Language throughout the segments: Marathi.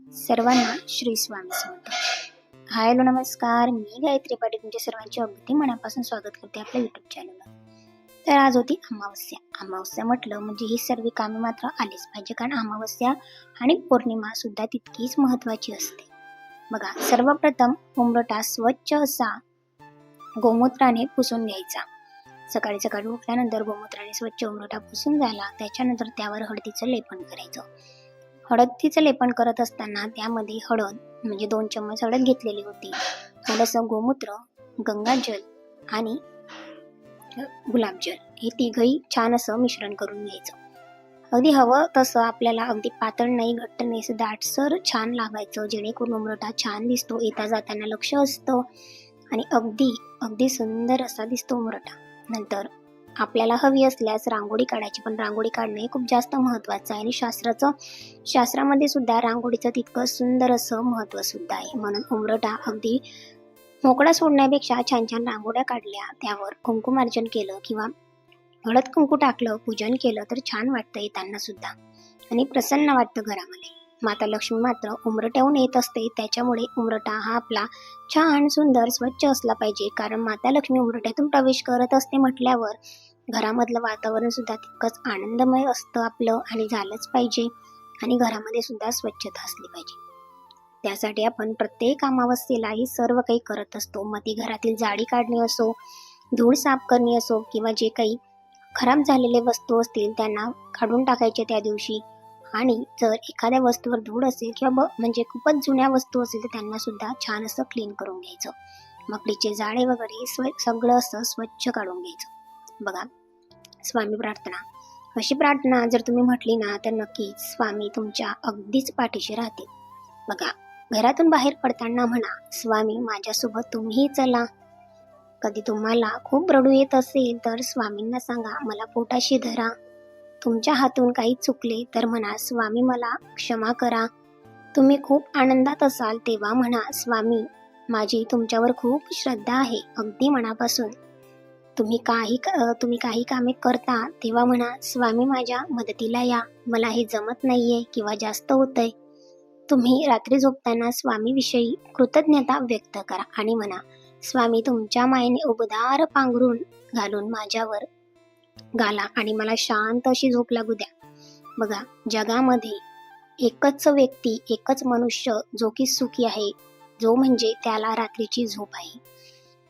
सर्वांना श्री स्वामी समर्थ. हॅलो नमस्कार, मी गायत्री पाटील तुमच्या सर्वांचे अगदी मनापासून स्वागत करते आपल्या युट्यूब चॅनलवर. तर आज होती अमावस्या म्हटलं म्हणजे ही सर्व कामे मात्र आलीच पाहिजे, कारण अमावस्या आणि पौर्णिमा सुद्धा तितकीच महत्त्वाची असते. बघा, सर्वप्रथम उंबरठा स्वच्छ असा गोमूत्राने पुसून घ्यायचा. सकाळी सकाळी उठल्यानंतर गोमूत्राने स्वच्छ उंबरठा पुसून झाला, त्याच्यानंतर त्यावर हळदीचं लेपन करायचं. हळदीचं लेपन करत असताना त्यामध्ये हळद म्हणजे 2 चम्मच हळद घेतलेली होती, थोडंसं गोमूत्र, गंगाजल आणि गुलाबजल हे तिघही छान असं मिश्रण करून घ्यायचं. अगदी हवं तसं आपल्याला, अगदी पातळ नाही घट्ट नाही, असं दाटसर छान लावायचं, जेणेकरून उंबरठा छान दिसतो, येता जाताना लक्ष असतं आणि अगदी सुंदर असा दिसतो उंबरठा. नंतर आपल्याला हवी असल्यास रांगोळी काढायची, पण रांगोळी काढणे खूप जास्त महत्त्वाचं आहे आणि शास्त्रामध्ये सुद्धा रांगोळीचं तितकं सुंदर असं महत्त्व सुद्धा आहे. म्हणून उंबरठा अगदी मोकळा सोडण्यापेक्षा छान छान रांगोळ्या काढल्या, त्यावर कुंकुमार्चन केलं किंवा हळद कुंकू टाकलं, पूजन केलं तर छान वाटतं येताना सुद्धा आणि प्रसन्न वाटतं घरामध्ये. माता लक्ष्मी मात्र उंबरठ्याहून येत असते, त्याच्यामुळे उंबरठा हा आपला छान सुंदर स्वच्छ असला पाहिजे, कारण माता लक्ष्मी उंबरठ्यातून प्रवेश करत असते म्हटल्यावर घरामधलं वातावरण सुद्धा तितकंच आनंदमय असतं आपलं आणि झालंच पाहिजे आणि घरामध्ये सुद्धा स्वच्छता असली पाहिजे. त्यासाठी आपण प्रत्येक अमावस्येला ही सर्व काही करत असतो. मग ती घरातील जाडी काढणे असो, धूळ साफ करणे असो किंवा जे काही खराब झालेले वस्तू असतील त्यांना काढून टाकायचे त्या दिवशी. आणि जर एखाद्या वस्तूवर धूळ असेल किंवा म्हणजे खूपच जुन्या वस्तू असेल तर त्यांना सुद्धा छान असं क्लीन करून घ्यायचं. मकडीचे जाळे वगैरे सगळं असं स्वच्छ काढून घ्यायचं. बघा, स्वामी प्रार्थना, अशी प्रार्थना जर तुम्ही म्हटली ना तर नक्कीच स्वामी तुमच्या अगदीच पाठीशी राहतील. बघा, घरातून बाहेर पडताना म्हणा, स्वामी माझ्यासोबत तुम्हीही चला. कधी तुम्हाला खूप रडू येत असेल तर स्वामींना सांगा, मला पोटाशी धरा. तुमच्या हातून काही चुकले तर म्हणा, स्वामी मला क्षमा करा. तुम्ही खूप आनंदात असाल तेव्हा म्हणा, स्वामी माझी तुमच्यावर खूप श्रद्धा आहे, अगदी मनापासून. तुम्ही काही कामे करता तेव्हा म्हणा, स्वामी माझ्या मदतीला या, मला हे जमत नाहीये किंवा जास्त होतंय. तुम्ही रात्री झोपताना स्वामीविषयी कृतज्ञता व्यक्त करा आणि म्हणा, स्वामी तुमच्या मायेने उबदार पांघरून घालून माझ्यावर घाला आणि मला शांत अशी झोप लागू द्या. बघा, जगामध्ये एकच व्यक्ती, एकच मनुष्य जो की सुखी आहे, जो म्हणजे त्याला रात्रीची झोप आहे.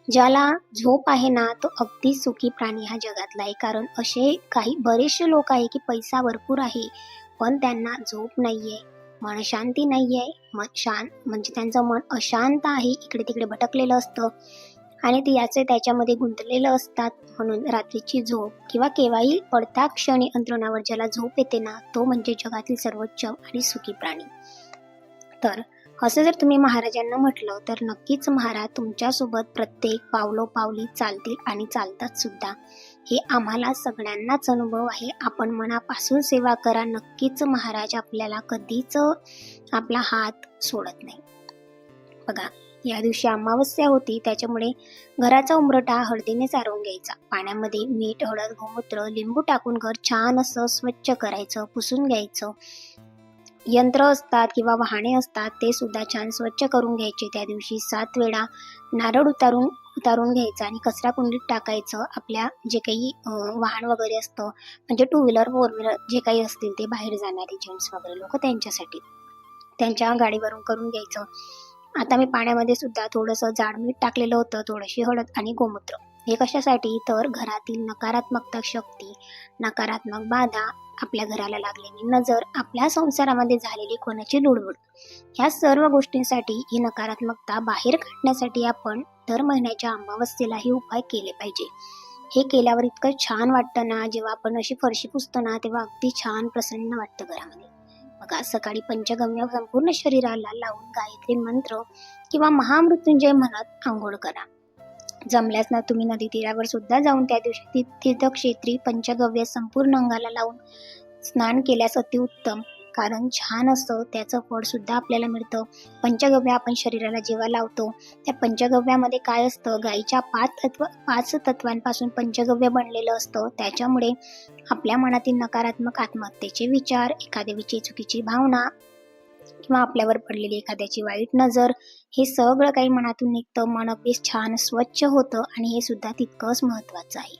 ज्याला झोप आहे ना तो अगदी सुखी प्राणी हा जगातला आहे. कारण असे काही बरेचसे लोक आहे की पैसा भरपूर आहे पण त्यांना झोप नाहीये, मनशांती नाहीये, म्हणजे त्यांचं मन अशांत आहे, इकडे तिकडे भटकलेलं असतं आणि ते त्याच्यामध्ये गुंतलेलं असतात. म्हणून रात्रीची झोप किंवा केव्हाही पडता क्षणी अंथरुणावर ज्याला झोप येते ना तो म्हणजे जगातील सर्वोच्च आणि सुखी प्राणी. तर असं जर तुम्ही महाराजांना म्हटलं तर नक्कीच महाराज तुमच्यासोबत प्रत्येक पावलोपावली चालतील आणि चालतात सुद्धा. हे आम्हाला सगळ्यांनाच अनुभव आहे. आपण मनापासून सेवा करा, नक्कीच महाराज आपल्याला कधीच आपला हात सोडत नाही. बघा, या दिवशी अमावस्या होती, त्याच्यामुळे घराचा उंबरठा हळदीने सारवून घ्यायचा. पाण्यामध्ये मीठ, हळद, गोमूत्र, लिंबू टाकून घर छान असं स्वच्छ करायचं, पुसून घ्यायचं. यंत्र असतात किंवा वाहने असतात ते सुद्धा छान स्वच्छ करून घ्यायचे. त्या दिवशी 7 वेळा नारळ उतारून घ्यायचा आणि कचरा कुंडीत टाकायचं. आपल्या जे काही वाहन वगैरे असतं, म्हणजे 2 व्हीलर 4 व्हीलर जे काही असतील ते बाहेर जाणारे जेंट्स वगैरे लोक, त्यांच्यासाठी त्यांच्या गाडीवरून करून घ्यायचं. आता मी पाण्यामध्ये सुद्धा थोडंसं जाड मीठ टाकलेलं होतं, थोडीशी हळद आणि गोमूत्र. हे कशासाठी, तर घरातील नकारात्मक शक्ती, नकारात्मक बाधा, आपल्या घराला लागलेली नजर, आपल्या संसारामध्ये झालेली कोणाची लुडबुड, ह्या सर्व गोष्टींसाठी ही नकारात्मकता बाहेर काढण्यासाठी आपण दर महिन्याच्या अमावस्येला हे उपाय केले पाहिजे. हे केल्यावर इतकं छान वाटतं ना, जेव्हा आपण अशी फरशी पुसतो ना तेव्हा अगदी छान प्रसन्न वाटतं घरामध्ये. बघा, सकाळी पंचगव्य संपूर्ण शरीराला लावून गायत्री मंत्र किंवा महामृत्युंजय म्हणत आंघोळ करा. जमल्यास ना तुम्ही नदी तीरावर सुद्धा जाऊन त्या दिवशी तीर्थक्षेत्री पंचगव्य संपूर्ण अंगाला लावून स्नान केल्यास अतिउत्तम, कारण छान असं त्याचं फळ सुद्धा आपल्याला मिळतं. पंचगव्य आपण शरीराला जेव्हा लावतो त्या पंचगव्यामध्ये काय असतं, गाईच्या 5 तत्वांपासून पंचगव्य बनलेलं असतं. त्याच्यामुळे आपल्या मनातील नकारात्मक आत्महत्येचे विचार, एखाद्या चुकीची भावना किंवा आपल्यावर पडलेली एखाद्याची वाईट नजर, हे सगळं काही मनातून निघतं. मन अगदी छान स्वच्छ होतं आणि हे सुद्धा तितकंच महत्त्वाचं आहे.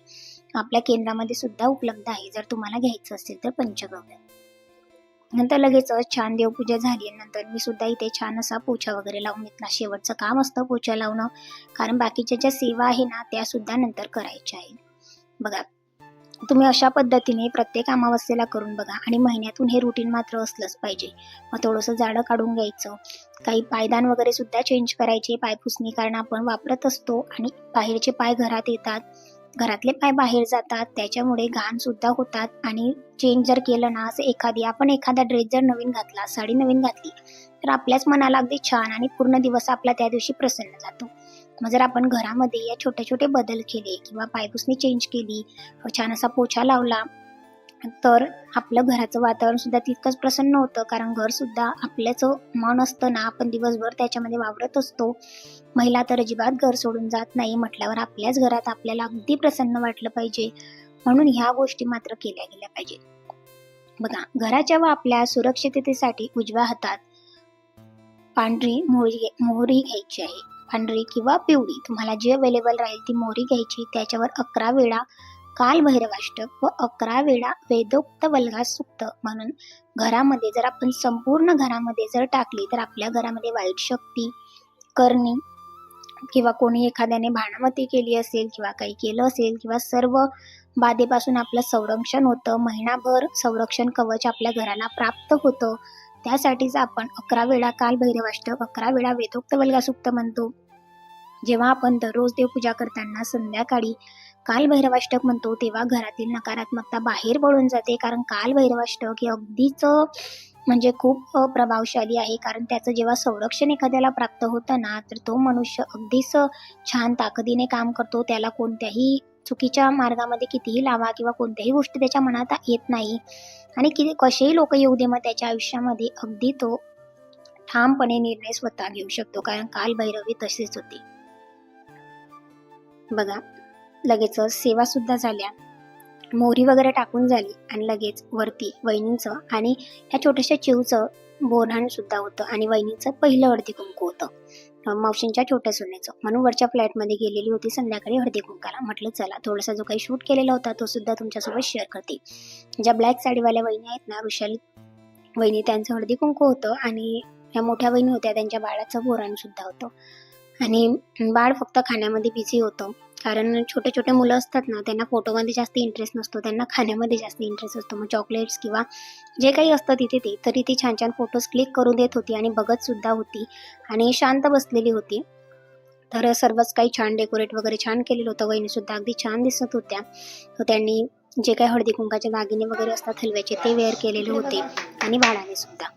आपल्या केंद्रामध्ये सुद्धा उपलब्ध आहे, जर तुम्हाला घ्यायचं असेल तर पंचगव्य. नंतर लगेचच छान देवपूजा झाली. नंतर मी सुद्धा इथे छान असा पोछा वगैरे लावून घेतला. शेवटचं काम असतं पोछा लावणं, कारण बाकीच्या ज्या सेवा आहे ना त्या सुद्धा नंतर करायच्या आहेत. बघा, तुम्ही अशा पद्धतीने प्रत्येक अमावस्येला करून बघा आणि महिन्यातून हे रुटीन मात्र असलंच पाहिजे. मग थोडंसं जाडं काढून घ्यायचं. काही पायदान वगैरे सुद्धा चेंज करायचे, पायपुसणी, कारण आपण वापरत असतो आणि बाहेरचे पाय घरात येतात, घरातले पाय बाहेर जातात, त्याच्यामुळे घाण सुद्धा होतात. आणि चेंज जर केलं ना, असं आपण एखादा ड्रेस जर नवीन घातला, साडी नवीन घातली, तर आपल्याच मनाला अगदी छान आणि पूर्ण दिवस आपला त्या दिवशी प्रसन्न जातो. मग जर आपण घरामध्ये या छोटे छोटे बदल केले किंवा पायपुसणी चेंज केली, छान असा पोछा लावला, तर आपलं घराचं वातावरण सुद्धा तितकंच प्रसन्न होतं. कारण घर सुद्धा आपल्याच मन असतं ना, आपण दिवसभर त्याच्यामध्ये वावरत असतो. महिला तर अजिबात घर सोडून जात नाही म्हटल्यावर आपल्याच घरात आपल्याला अगदी प्रसन्न वाटलं पाहिजे. म्हणून ह्या गोष्टी मात्र केल्या गेल्या पाहिजे. बघा, घराच्या व आपल्या सुरक्षिततेसाठी उजव्या हातात पांढरी मोहरी घ्यायची आहे. पांढरी किंवा पिवळी, तुम्हाला जी अवेलेबल राहील ती मोहरी घ्यायची. त्याच्यावर 11 वेळा कालभैरवाष्टक व 11 वेळा वेदोक्त वल्गा सूक्त म्हणून घरामध्ये जर आपण संपूर्ण घरामध्ये जर टाकली, तर आपल्या घरामध्ये वाईट शक्ती, करणी किंवा कोणी एखाद्याने भाणामती केली असेल किंवा काही केलं असेल किंवा सर्व बाधेपासून आपलं संरक्षण होतं. महिनाभर संरक्षण कवच आपल्या घराला प्राप्त होतं. त्यासाठीच आपण 11 वेळा कालभैरवाष्टक, 11 वेळा वेदोक्त वल्गा सूक्त म्हणतो. जेव्हा आपण दररोज देवपूजा करताना संध्याकाळी कालभैरवाष्टक म्हणतो, तेव्हा घरातील नकारात्मकता बाहेर पडून जाते. कारण कालभैरवाष्टक हे अगदीच म्हणजे खूप प्रभावशाली आहे. कारण त्याचं जेव्हा संरक्षण एखाद्याला प्राप्त होतं ना, तर तो मनुष्य अगदीच छान ताकदीने काम करतो. त्याला कोणत्याही चुकीच्या मार्गामध्ये कितीही लावा किंवा कोणत्याही गोष्टी त्याच्या मनात येत नाही. आणि कसेही लोक येऊ दे, मग त्याच्या आयुष्यामध्ये अगदी तो ठामपणे निर्णय स्वतः घेऊ शकतो. कारण कालभैरवी तसेच होते. बघा, लगेचच सेवा सुद्धा झाल्या, मोहरी वगैरे टाकून झाली आणि लगेच वरती वहिनींचं आणि ह्या छोट्याशा चिवचं बोरहाण सुद्धा होतं आणि वहिनीचं पहिलं हळदी कुंकू होतं मावशींच्या छोट्या सुनेचं. म्हणून वरच्या फ्लॅटमध्ये गेलेली होती संध्याकाळी हळदी कुंकाला. म्हटलं चला थोडासा जो काही शूट केलेला होता तो सुद्धा तुमच्यासोबत शेअर करते. ज्या ब्लॅक साडीवाल्या वहिनी आहेत ना, वृषाली वहिनी, त्यांचं हळदी कुंकू होतं आणि ह्या मोठ्या वहिनी होत्या, त्यांच्या बाळाचं बोरहाण सुद्धा होतं. आणि बाळ फक्त खाण्यामध्ये बिझी होतं. कारण छोटे छोटे मुलं असतात ना, त्यांना फोटोमध्ये जास्त इंटरेस्ट नसतो, त्यांना खाण्यामध्ये जास्त इंटरेस्ट असतो. मग चॉकलेट्स किंवा जे काही असतं तिथे तरी ती छान छान फोटोज क्लिक करून देत होती आणि बघत सुद्धा होती आणि शांत बसलेली होती. तर सर्वच काही छान डेकोरेट वगैरे छान केलेलं होतं. वहिनी सुद्धा अगदी छान दिसत होत्या. तर त्यांनी जे काही हळदी कुंकाचे दागिने वगैरे असतात हलव्याचे, ते वेअर केलेले होते आणि बाळाने सुद्धा.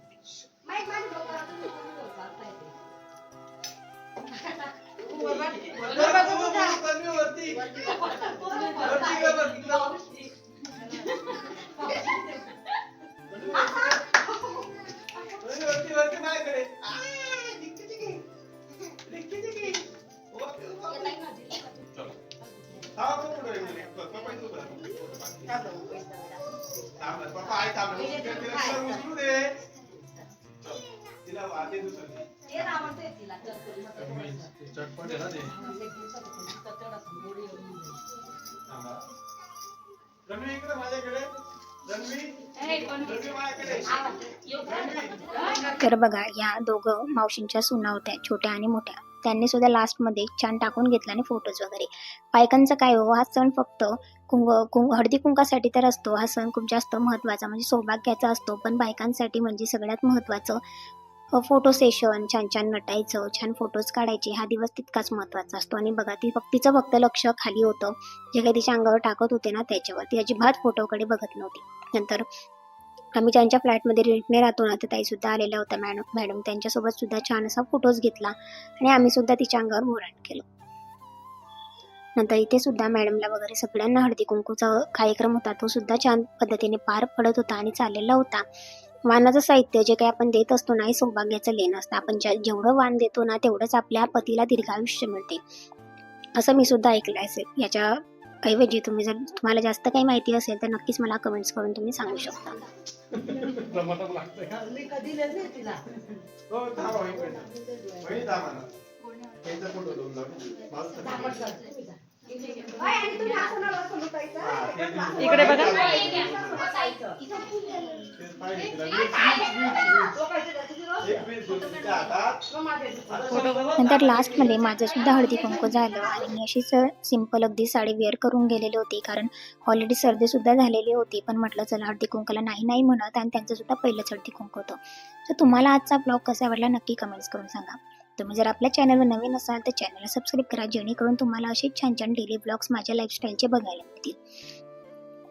तर बघा, या दोघं मावशींच्या सुना होत्या, छोट्या आणि मोठ्या. त्यांनी सुद्धा लास्टमध्ये छान टाकून घेतला आणि फोटोज वगैरे. बायकांचं काय हो, हा सण फक्त हळदी कुंकासाठी तर असतो. हा सण खूप जास्त महत्त्वाचा म्हणजे सौभाग्याचा असतो. पण बायकांसाठी म्हणजे सगळ्यात महत्त्वाचं फोटो सेशन, छान छान नटायचं, छान फोटोज काढायचे. हा दिवस तितकाच महत्त्वाचा असतो. आणि बघा, तिचं फक्त लक्ष खाली होतं. जे काही तिच्या अंगावर टाकत होते ना, त्याच्यावर ती अजिबात फोटोकडे बघत नव्हती. नंतर आम्ही ज्यांच्या फ्लॅटमध्ये रेंटने राहतो ना, तर ताईसुद्धा आलेल्या होत्या, मॅडम त्यांच्यासोबत सुद्धा छान असा फोटोज घेतला आणि आम्ही सुद्धा तिच्या अंगावर मोराण केलं. नंतर इथे सुद्धा मॅडमला वगैरे सगळ्यांना हळदी कुंकूचा कार्यक्रम होता, तो सुद्धा छान पद्धतीने पार पडत होता आणि चाललेला होता. वाणाचं साहित्य जे काही आपण देत असतो ना, हे सौभाग्याचं लेणं असतं. आपण जेवढं वाण देतो ना, तेवढंच आपल्या पतीला दीर्घायुष्य मिळते, असं मी सुद्धा ऐकलं असेल. याच्या ऐवजी तुम्ही जर तुम्हाला जास्त काही माहिती असेल तर नक्कीच मला कमेंट्स करून तुम्ही सांगू शकता. इकडे बघा. फोटो बघा. नंतर लास्टमध्ये माझं सुद्धा हळदी कुंकू झालं आणि मी अशीच सिंपल अगदी साडी वेअर करून गेलेली होती, कारण ऑलरेडी सर्दी सुद्धा झालेली होती. पण म्हटलं चला हळदी कुंकूला नाही नाही म्हणत, आणि त्यांचं सुद्धा पहिलंच हळदी कुंकू होतं. तर तुम्हाला आजचा ब्लॉग कसा आवडला नक्की कमेंट्स करून सांगा. तुम्ही जर आपल्या चॅनलवर नवीन असाल तर चॅनलला सबस्क्राईब करा, जेणेकरून तुम्हाला असे छान छान डेली ब्लॉग्स माझ्या लाईफस्टाईलचे बघायला मिळतील.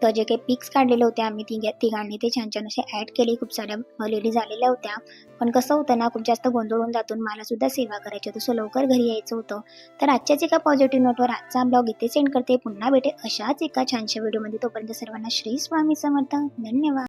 तर जे काही पिक्स काढलेले होते आम्ही तिघांनी ते छान छान असे ॲड केले. खूप साऱ्या लेडीज आलेल्या होत्या. पण कसं होतं ना, खूप जास्त गोंधळून जातून मला सुद्धा सेवा करायची होती, सो लवकर घरी यायचं होतं. तर आजच्याच एका पॉझिटिव्ह नोटवर आजचा ब्लॉग इथे सेंड करते. पुन्हा भेटेल अशाच एका छानशा व्हिडिओमध्ये. तोपर्यंत सर्वांना श्री स्वामी समर्थ. धन्यवाद.